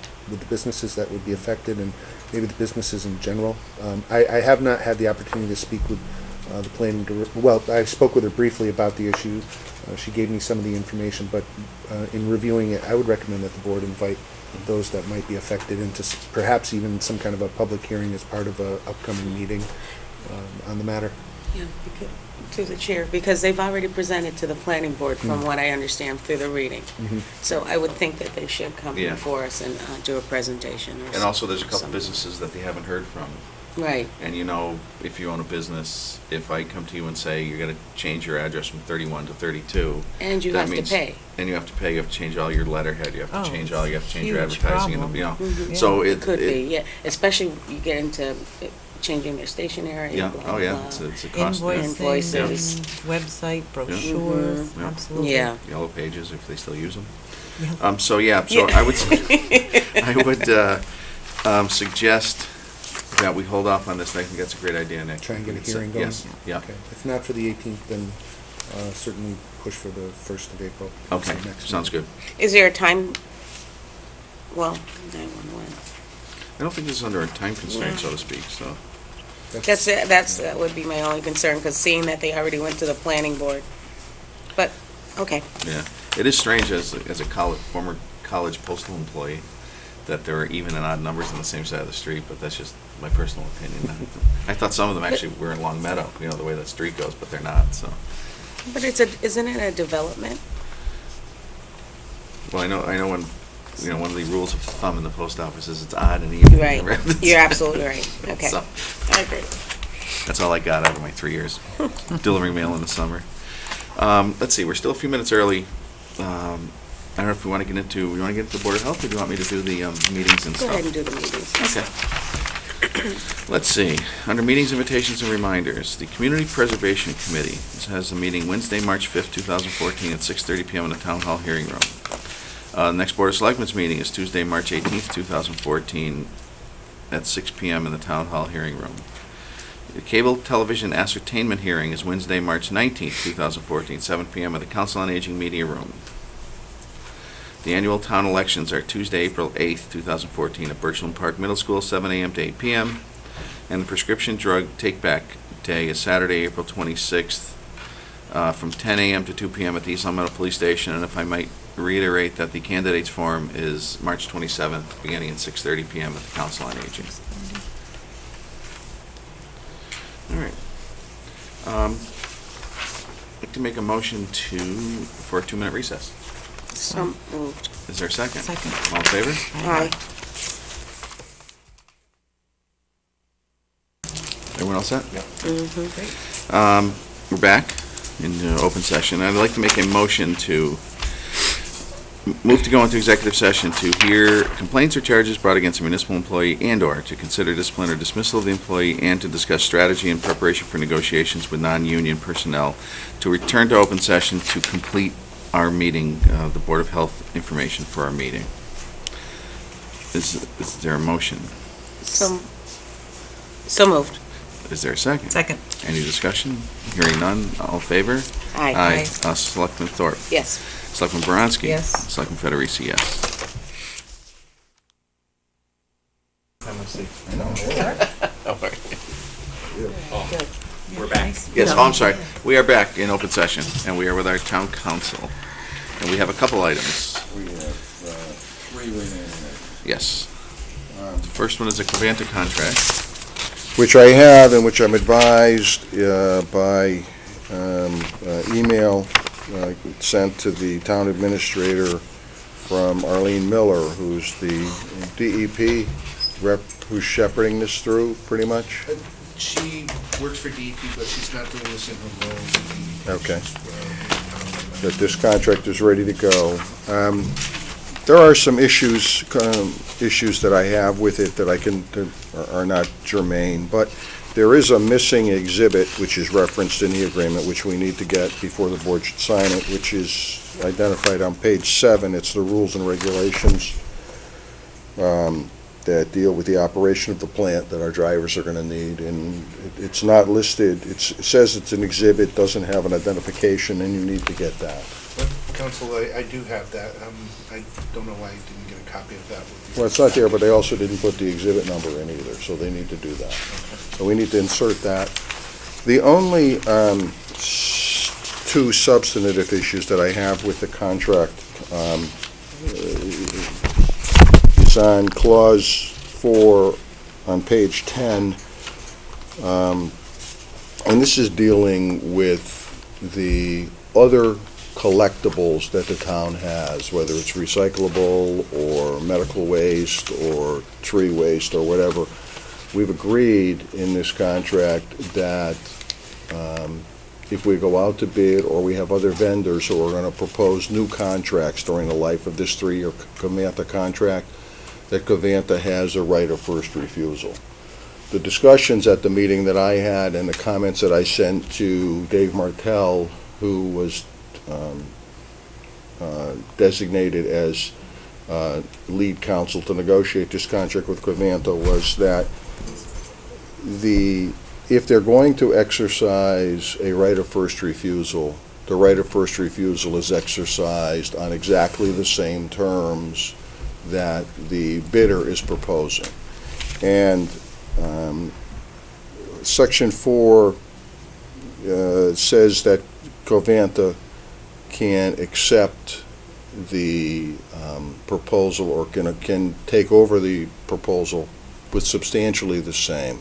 businesses that would be affected, and maybe the businesses in general. I have not had the opportunity to speak with the planning director. Well, I spoke with her briefly about the issue. She gave me some of the information, but in reviewing it, I would recommend that the board invite those that might be affected into perhaps even some kind of a public hearing as part of a upcoming meeting on the matter. Yeah, to the chair, because they've already presented to the planning board, from what I understand through the reading. So I would think that they should come Yeah. before us and do a presentation. And also, there's a couple something. businesses that they haven't heard from. Right. And if you own a business, if I come to you and say you're going to change your address from 31 to 32, And you that have to means- pay. And you have to pay. You have to change all your letterhead. You have to Oh, change all. You have to change your huge advertising. problem. Mhm. So It could be, yeah, especially you get into changing their stationery. Yeah. blah, Oh yeah. blah. It's a cost. Yeah. Invoices. Website, brochures, Yeah. absolutely. Yeah. Yellow pages if they still use them. Yeah. So I would suggest that we hold off on this. I think that's a great idea, Nick. Try and get a hearing going? Yes. Yeah. Okay. If not for the 18th, then certainly push for the 1st of April. Okay. That's the next Sounds meeting. good. Is there a time, well, 911. I don't think this is under a time constraint, so to speak. So. That would be my only concern, because seeing that they already went to the planning board. But, okay. Yeah, it is strange as a former college postal employee that there are even and odd numbers on the same side of the street, but that's just my personal opinion. I thought some of them actually were in Long Meadow, the way that street goes, but they're not, so. But isn't it a development? Well, I know when, one of the rules of thumb in the post office is it's odd and even. Right. You're absolutely right. Okay. So, I agree. that's all I got out of my 3 years delivering mail in the summer. Let's see, we're still a few minutes early. I don't know if we want to get into the Board of Health, or do you want me to do the meetings and Go stuff? ahead and do the meetings. Okay. Let's see, under meetings, invitations, and reminders, the Community Preservation Committee has a meeting Wednesday, March 5th, 2014, at 6:30 PM in the Town Hall Hearing Room. Next Board of Selectmen's meeting is Tuesday, March 18th, 2014, at 6 PM in the Town Hall Hearing Room. The Cable Television Ascertainment Hearing is Wednesday, March 19th, 2014, 7 PM at the Council on Aging Media Room. The annual town elections are Tuesday, April 8th, 2014, at Birchland Park Middle School, 7 a.m. to 8 p.m. And the Prescription Drug Take-Back Day is Saturday, April 26th, from 10 a.m. to 2 p.m. at the East Long Meadow Police Station. And if I might reiterate that the candidates forum is March 27th, beginning at 6:30 p.m. at the Council on Aging. All right. I'd like to make a motion for a 2-minute recess. So moved. Is there a second? Second. All in favor? Aye. Everyone all set? Mm-hmm. We're back in open session. I'd like to make a motion to move to go into executive session to hear complaints or charges brought against a municipal employee and/or to consider discipline or dismissal of the employee and to discuss strategy and preparation for negotiations with non-union personnel, to return to open session to complete our meeting, the Board of Health information for our meeting. Is there a motion? So moved. Is there a second? Second. Any discussion? Hearing none, all in favor? Aye. Aye. Selectman Thorpe? Yes. Selectman Baranski? Yes. Selectman Federici, yes. We're back. Yes, oh, I'm sorry. We are back in open session, and we are with our town council. And we have a couple items. We have three remaining. Yes. The first one is a Covanta contract. Which I have and which I'm advised by email sent to the town administrator from Arlene Miller, who's the DEP rep, who's shepherding this through, pretty much. She works for DEP, but she's not doing this in her role. Okay. that this contract is ready to go. There are some issues that I have with it that are not germane, but there is a missing exhibit which is referenced in the agreement, which we need to get before the board should sign it, which is identified on page 7. It's the rules and regulations that deal with the operation of the plant that our drivers are going to need, and it's not listed. It says it's an exhibit, doesn't have an identification, and you need to get that. Council, I do have that. I don't know why I didn't get a copy of that with you. Well, it's not there, but they also didn't put the exhibit number in either, so they need to do that. So we need to insert that. The only two substantive issues that I have with the contract is on clause 4 on page 10, and this is dealing with the other collectibles that the town has, whether it's recyclable or medical waste or tree waste or whatever. We've agreed in this contract that if we go out to bid or we have other vendors who are going to propose new contracts during the life of this 3-year Covanta contract, that Covanta has a right of first refusal. The discussions at the meeting that I had and the comments that I sent to Dave Martell, who was designated as lead counsel to negotiate this contract with Covanta, was that if they're going to exercise a right of first refusal, the right of first refusal is exercised on exactly the same terms that the bidder is proposing. And Section 4 says that Covanta can accept the proposal or can take over the proposal with substantially the same.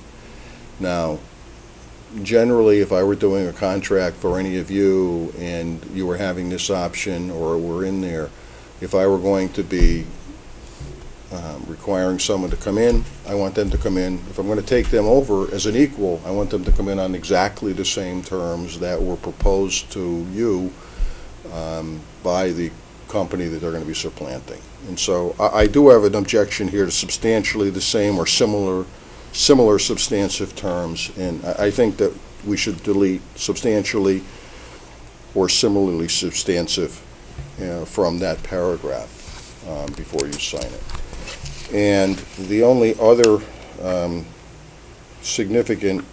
Now, generally, if I were doing a contract for any of you and you were having this option or were in there, if I were going to be requiring someone to come in, I want them to come in. If I'm going to take them over as an equal, I want them to come in on exactly the same terms that were proposed to you by the company that they're going to be supplanting. And so I do have an objection here to substantially the same or similar substantive terms, and I think that we should delete substantially or similarly substantive from that paragraph before you sign it. And the only other significant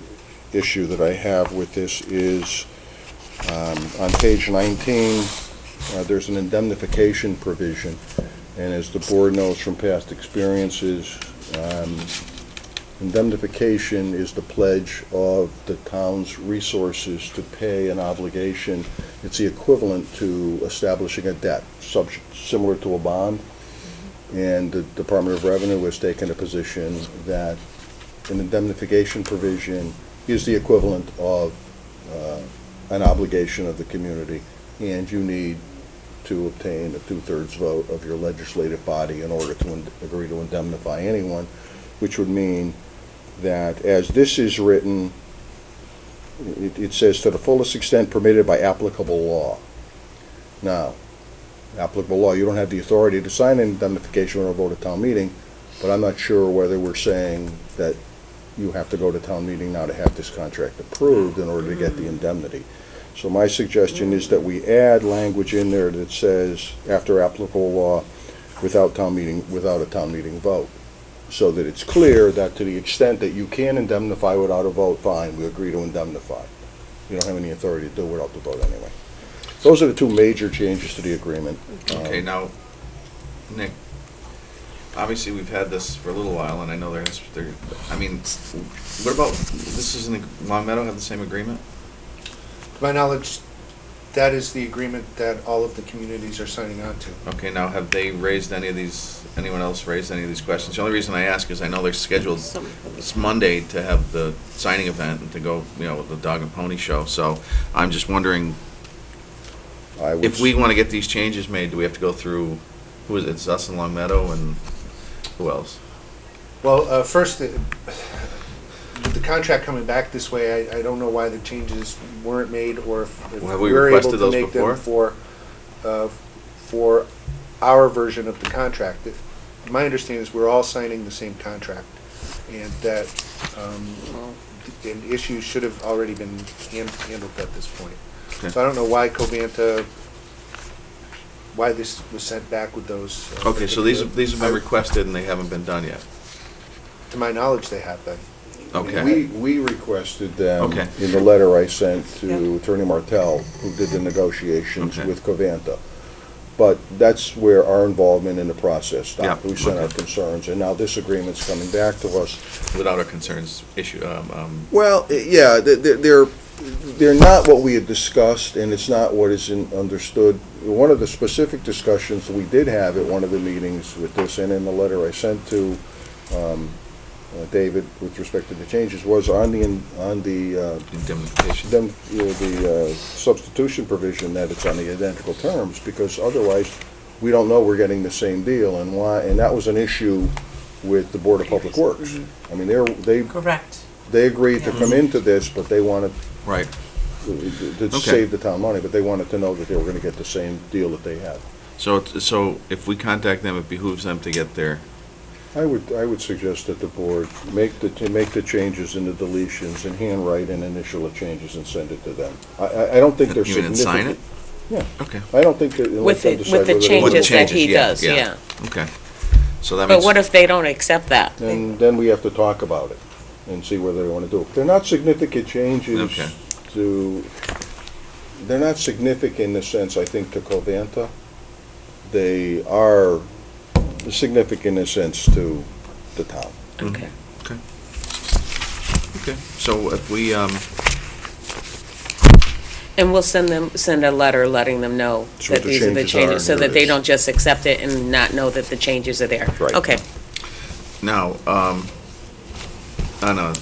issue that I have with this is on page 19, there's an indemnification provision, and as the board knows from past experiences, indemnification is the pledge of the town's resources to pay an obligation. It's the equivalent to establishing a debt, similar to a bond. And the Department of Revenue has taken a position that an indemnification provision is the equivalent of an obligation of the community, and you need to obtain a 2/3 vote of your legislative body in order to agree to indemnify anyone, which would mean that as this is written, it says to the fullest extent permitted by applicable law. Now, applicable law, you don't have the authority to sign an indemnification or vote at town meeting, but I'm not sure whether we're saying that you have to go to town meeting now to have this contract approved in order to get the indemnity. So my suggestion is that we add language in there that says, after applicable law, without a town meeting vote, so that it's clear that to the extent that you can indemnify without a vote, fine, we agree to indemnify. You don't have any authority to do it without the vote anyway. Those are the two major changes to the agreement. Okay, now, Nick, obviously we've had this for a little while, and I know I mean, what about, doesn't Long Meadow have the same agreement? To my knowledge, that is the agreement that all of the communities are signing on to. Okay, now have they raised anyone else raised any of these questions? The only reason I ask is I know they're scheduled this Monday to have the signing event and to go, with the dog and pony show. So I'm just wondering, if we want to get these changes made, do we have to go through, who is it? It's us and Long Meadow, and who else? Well, first, the contract coming back this way, I don't know why the changes weren't made, or if Well, have we we're able requested to those make them before? for our version of the contract. My understanding is we're all signing the same contract, and that an issue should have already been handled at this point. Okay. So I don't know why why this was sent back with those. Okay, so these have been requested and they haven't been done yet. To my knowledge, they have been. Okay. We requested them Okay. in the letter I sent to Attorney Martell, who did the negotiations Okay. with Covanta. But that's where our involvement in the process stopped. Yeah, We sent our okay. concerns, and now this agreement's coming back to us. Without our concerns Well, yeah, they're not what we had discussed, and it's not what is understood. One of the specific discussions we did have at one of the meetings with this, and in the letter I sent to David with respect to the changes, was on the indemnification. the substitution provision, that it's on the identical terms, because otherwise, we don't know we're getting the same deal, and why, and that was an issue with the Board of Public Works. I mean, Correct. they agreed to come into this, but they wanted Right. to save the town money, but they wanted to know that they were gonna get the same deal that they had. So if we contact them, it behooves them to get their, I would suggest that the board make the changes and the deletions and handwrite and initial the changes and send it to them. I don't think they're you mean, and significant. sign it? Yeah, Okay. I don't think that. With let them the decide whether they changes want to- that he yeah, does, yeah. yeah. Okay. So that But means. what if they don't accept that? Then we have to talk about it and see whether they want to do it. They're not significant changes Okay. they're not significant in the sense, I think, to Covanta. They are significant in a sense to the town. Okay. Okay. Okay, so if we, And we'll send a letter letting them know So what that the these are the changes are, changes, so and that here they it is. don't just accept it and not know that the changes are there. Right. Okay. now, on a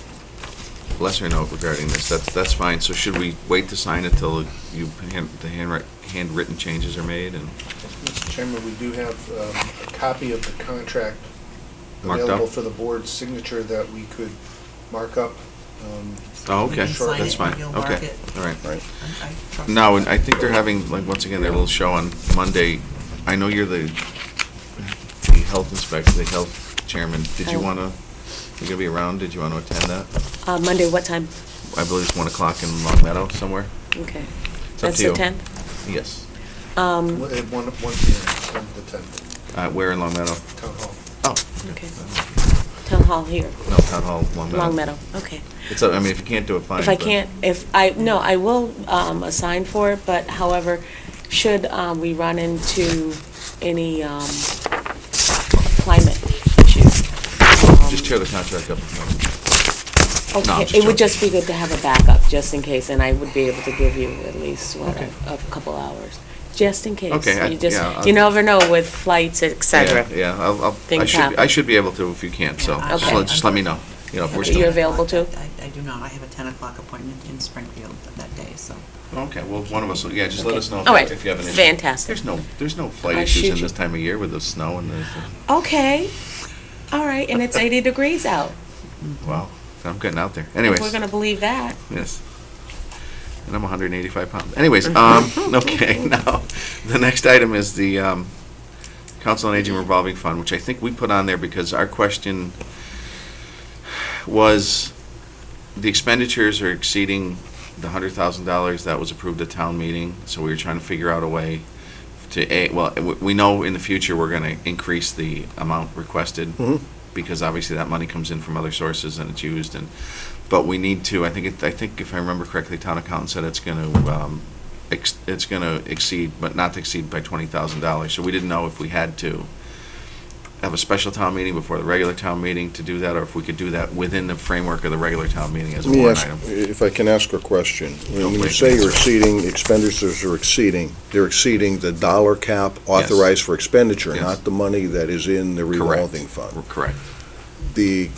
lesser note regarding this, that's fine. So should we wait to sign it till the handwritten changes are made and? Mr. Chairman, we do have a copy of the contract Marked available up? for the board's signature that we could mark up. Oh, okay, Sign that's it, fine, you'll mark okay, it. all right. Right. Now, and I think they're having, like, once again, their little show on Monday. I know you're the health inspector, the health chairman. Did you Oh. want to, you're going to be around? Did you want to attend that? Monday, what time? I believe it's 1 o'clock in Long Meadow somewhere. Okay. It's up That's to the you. 10th? Yes. At 1 p.m. on the 10th, Where in Long Meadow? Town Hall. Oh, Okay. Town Hall here, no, Town Hall, Long Meadow. Long Meadow, okay. It's, I mean, if you can't do it, fine. If I but- can't, no, I will assign for it, but however, should we run into any climate issues? Just tear the contract up. No, I'm Okay, just it would joking. just be good to have a backup, just in case, and I would be able to give you at least, Okay. a couple hours, just in case. Okay, You just, yeah, I'll- you never know with flights, et cetera. Yeah, I Things happen. should be able to if you can't, so Yeah, just let me know. You know, if we're Okay, still. you're available too? I do not. I have a 10 o'clock appointment in Springfield that day, so. Okay, well, one of us, will yeah, just let Okay. us know All right, if you have an issue. fantastic. There's no flight I'll issues shoot in you. this time of year with the snow and the, Okay, all right, and it's 80 degrees out, wow, I'm getting out there. if Anyways, we're gonna believe that. yes. And I'm 185 pounds. Anyways, okay, now, the next item is the Council on Aging revolving fund, which I think we put on there because our question was, the expenditures are exceeding the $100,000 that was approved at town meeting, so we were trying to figure out a way to, we know in the future we're gonna increase the amount requested, Mhm. because obviously that money comes in from other sources and it's used, and, but we need to, I think if I remember correctly, town accountant said it's gonna exceed, but not to exceed by $20,000, so we didn't know if we had to have a special town meeting before the regular town meeting to do that, or if we could do that within the framework of the regular town meeting as a Let me warrant ask, item. if I can ask a question. When you please. say you're exceeding, expenditures are exceeding, they're exceeding the dollar cap authorized for expenditure, Yes. not the money that is in the revolving fund. Correct. The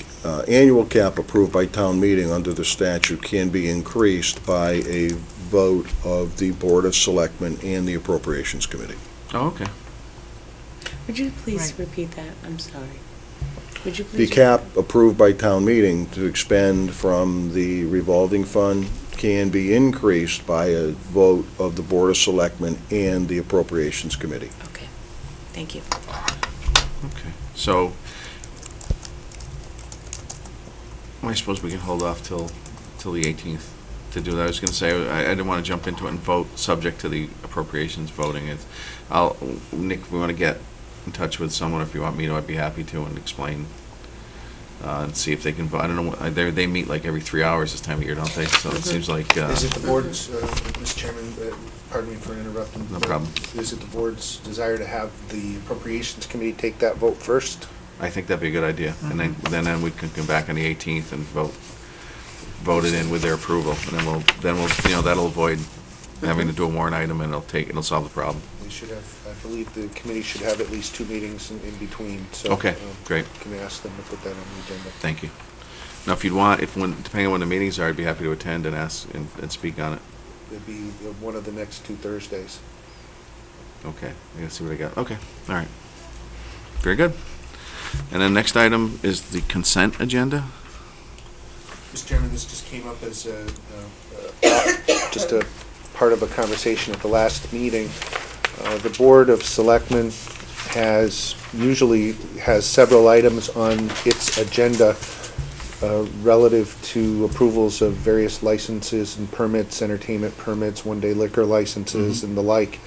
annual cap approved by town meeting under the statute can be increased by a vote of the Board of Selectmen and the Appropriations Committee. Oh, okay. Would you please Right. repeat that? I'm sorry. Would you The please? cap approved by town meeting to expend from the revolving fund can be increased by a vote of the Board of Selectmen and the Appropriations Committee. Okay, thank you. Okay, so, I suppose we can hold off till the 18th to do that. I was gonna say, I didn't wanna jump into it and vote, subject to the appropriations voting. Nick, if we wanna get in touch with someone, if you want me to, I'd be happy to, and explain, and see if they can vote. I don't know, they meet like every 3 hours this time of year, don't they? So it seems like, Is it the board's, Mr. Chairman, pardon me for interrupting. No but problem. Is it the board's desire to have the Appropriations Committee take that vote first? I think that'd be a good idea. And then we can come back on the 18th and vote it in with their approval. And then we'll, that'll avoid having to do a warrant item, and it'll solve the problem. We should have, I believe the committee should have at least 2 meetings in between, so. Okay, great. Can ask them to put that on the agenda. Thank you. Now, if you'd want, depending on when the meetings are, I'd be happy to attend and ask and speak on it. It'd be one of the next 2 Thursdays. Okay, I gotta see what I got. Okay, all right. Very good. And then next item is the consent agenda. Mr. Chairman, this just came up as just a part of a conversation at the last meeting. The Board of Selectmen usually has several items on its agenda relative to approvals of various licenses and permits, entertainment permits, one-day liquor licenses, and the like.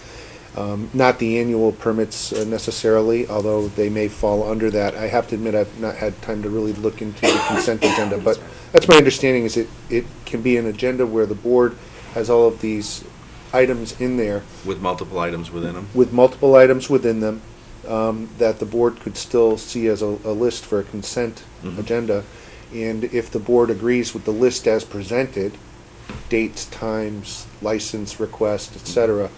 Not the annual permits necessarily, although they may fall under that. I have to admit I've not had time to really look into the consent agenda, but that's my understanding, is it can be an agenda where the board has all of these items in there With multiple items within them. with multiple items within them that the board could still see as a list for a consent agenda. And if the board agrees with the list as presented, dates, times, license request, et cetera,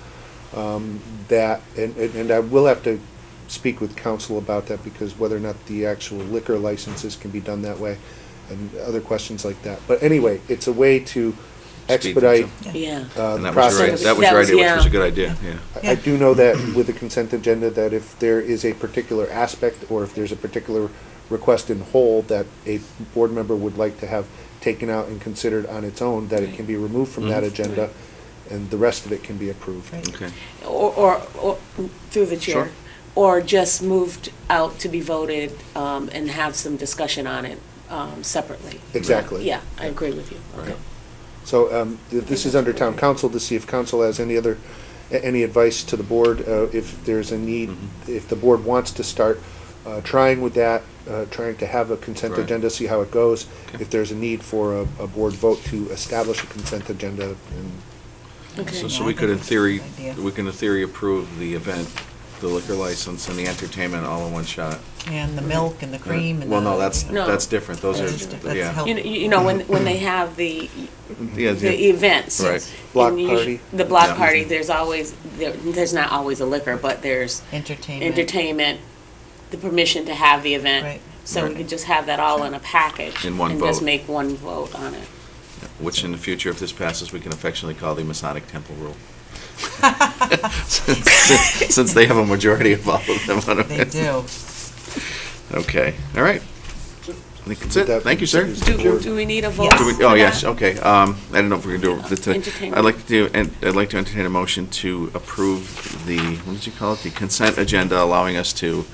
that, and I will have to speak with council about that, because whether or not the actual liquor licenses can be done that way, and other questions like that. But anyway, it's a way to expedite Yeah. the And that was process. your idea, which was a good idea, yeah. I do know that with the consent agenda, that if there is a particular aspect, or if there's a particular request in whole that a board member would like to have taken out and considered on its own, that it can be removed from that agenda, and the rest of it can be approved. Okay. Or through the chair. Sure. Or just moved out to be voted and have some discussion on it separately. Exactly. Yeah, I agree with you. Right. So this is under town council, to see if council has any advice to the board, if there's a need, if the board wants to start trying with that, trying to have a consent Right. agenda, see how it goes. Okay. If there's a need for a board vote to establish a consent agenda, and Okay. So Yeah, we I could in think theory, that's a good idea. we can in theory approve the event, the liquor license, and the entertainment all in one shot. And the milk and the cream and Well, the. no, that's No. different. Those That's are, different. That's yeah. help- You know, when they have the Yeah, events. Right. Block and you- party. The block Yeah. party, there's not always a liquor, but there's Entertainment. entertainment, the permission to have the event. Right. So we Right. could just have that all in a package. In one And just vote. make one vote on it. Which in the future, if this passes, we can affectionately call the Masonic Temple Rule. Since they have a majority of all of them on it. They do. Okay, all right. I think that's Would that it. Thank be you, sir. considered- Do we need a vote? Yes. Do we- for Oh, yes, that? okay. I don't know if we're gonna do it today. Entertainment. I'd like to entertain a motion to approve the, what did you call it? The consent agenda, allowing us to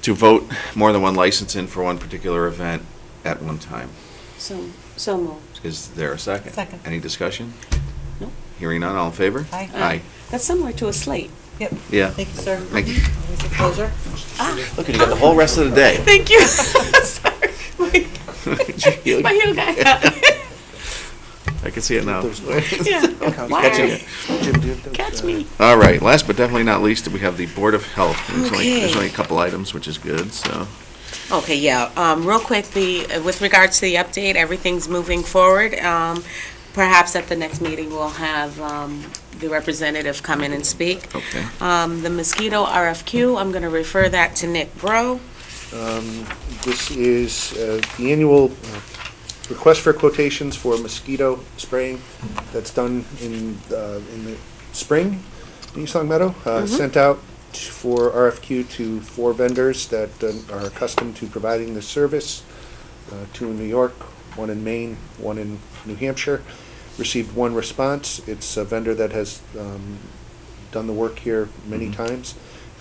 vote more than one license in for one particular event at one time. So moved. Is there a second? Second. Any discussion? No. Hearing none, all in favor? Aye. Aye. That's similar to a slate. Yep. Yeah. Thank you, sir. Thank you. Always a pleasure. Look, you got the whole rest of the day. Thank you. Sorry. My heel got out. I can see it now. Yeah. Catching it. Jim, do you have those, Catch me. All right, last but definitely not least, we have the Board of Health. There's Okay. only a couple items, which is good, so. Okay, yeah, real quick, with regards to the update, everything's moving forward. Perhaps at the next meeting, we'll have the representative come in and speak. Okay. The mosquito RFQ, I'm gonna refer that to Nick Bro. This is the annual request for quotations for mosquito spraying that's done in the spring in East Long Meadow. Sent out for RFQ to 4 vendors that are accustomed to providing this service, 2 in New York, 1 in Maine, 1 in New Hampshire. received one response. It's a vendor that has done the work here many times,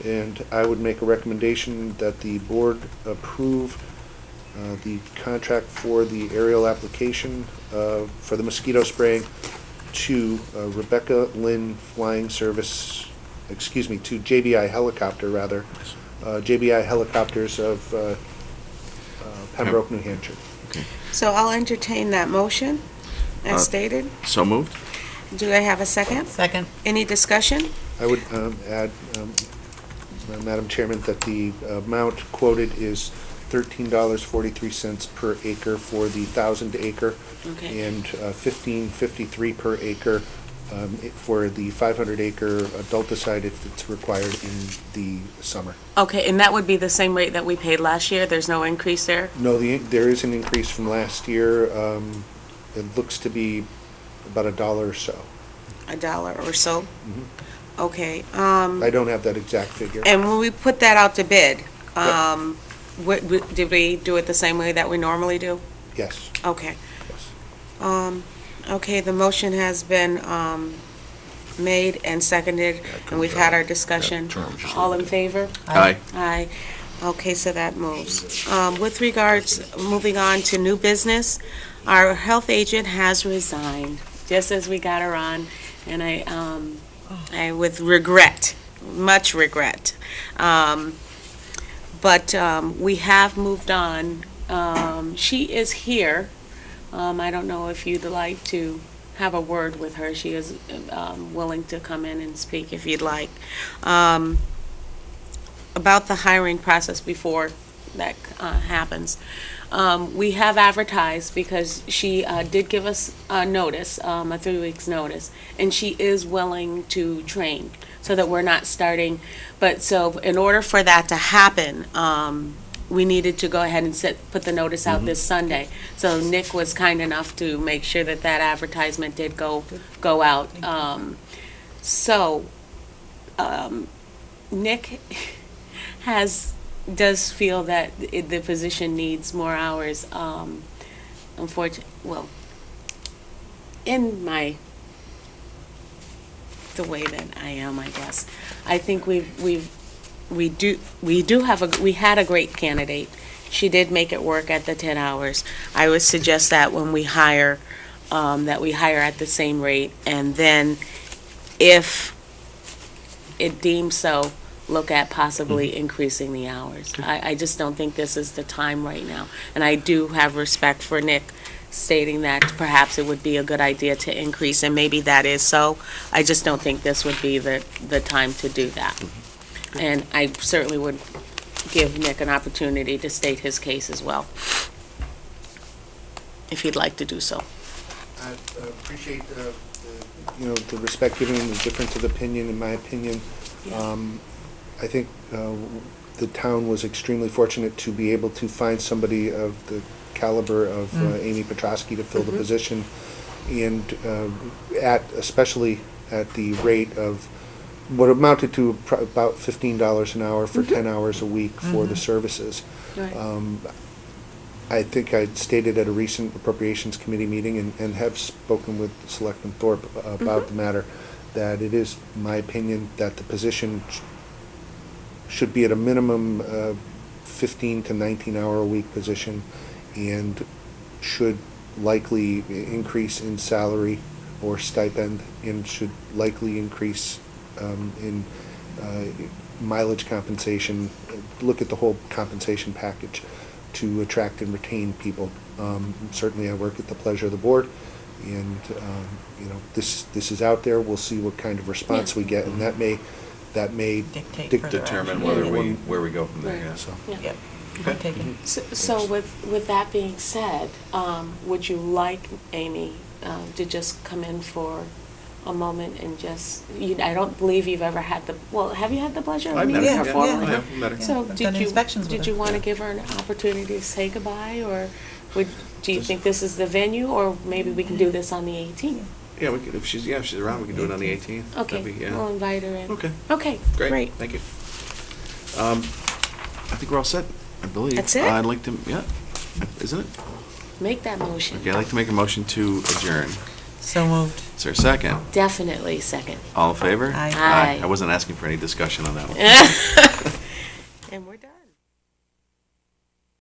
and I would make a recommendation that the board approve the contract for the aerial application for the mosquito spraying to Rebecca Lynn Flying Service, excuse me, to JBI Helicopter, rather. JBI Helicopters of Pembroke, New Hampshire. So I'll entertain that motion as stated. So moved? Do I have a second? Second. Any discussion? I would add, Madam Chairman, that the amount quoted is $13.43 per acre for the 1,000 acre, Okay. and $15.53 per acre for the 500 acre adulticide if it's required in the summer. Okay, and that would be the same rate that we paid last year? There's no increase there? No, there is an increase from last year. It looks to be about $1 or so. $1 or so? Okay. I don't have that exact figure. And when we put that out to bid, Yep. did we do it the same way that we normally do? Yes, Okay. yes. Okay, the motion has been made and seconded, and we've had our discussion. All in favor? Aye. Aye. Okay, so that moves. With regards, moving on to new business, our health agent has resigned, just as we got her on, and I with regret, much regret. But we have moved on. She is here. I don't know if you'd like to have a word with her. She is willing to come in and speak if you'd like. About the hiring process before that happens. We have advertised because she did give us a notice, a 3 weeks notice, and she is willing to train so that we're not starting. But so in order for that to happen, we needed to go ahead and put the notice out this Sunday. So Nick was kind enough to make sure that that advertisement did go out. Nick does feel that the position needs more hours. Unfortunately, well, in the way that I am, I guess, I think we had a great candidate. She did make it work at the 10 hours. I would suggest that when we hire, that we hire at the same rate, and then if it deems so, look at possibly increasing the hours. I just don't think this is the time right now. And I do have respect for Nick stating that perhaps it would be a good idea to increase, and maybe that is so. I just don't think this would be the time to do that. And I certainly would give Nick an opportunity to state his case as well, if he'd like to do so. I appreciate the respect given and the difference of opinion. In my opinion, I think the town was extremely fortunate to be able to find somebody of the caliber of Amy Petrosky to fill the position, and especially at the rate of what amounted to about $15 an hour for 10 hours a week for the services. Right. I think I stated at a recent Appropriations Committee meeting and have spoken with Selectman Thorpe about the matter, that it is my opinion that the position should be at a minimum 15 to 19 hour a week position, and should likely increase in salary or stipend, and should likely increase in mileage compensation. Look at the whole compensation package to attract and retain people. Certainly I work at the pleasure of the board, and this is out there. We'll see what kind of response we get, and that may Dictate further Determine action. where we go from there, Right. yeah, so. Yep. Point taken. So with that being said, would you like Amy to just come in for a moment and just, I don't believe you've ever had have you had the pleasure of I've met meeting her, her yeah, formally? I have met her. So I've did done inspections with did her. you want to give her an opportunity to say goodbye, or do you think this is the venue, or maybe we can do this on the 18th? Yeah, we could, if she's around, we can do it on the 18th. Okay, That'd be, yeah. we'll invite her in. Okay. Okay, Great, great. thank you. I think we're all set, I believe. That's it? I'd like to, isn't it? Make that motion. Okay, I'd like to make a motion to adjourn. So moved. Is there a second? Definitely second. All in favor? Aye. Aye. I wasn't asking for any discussion on that one. And we're done.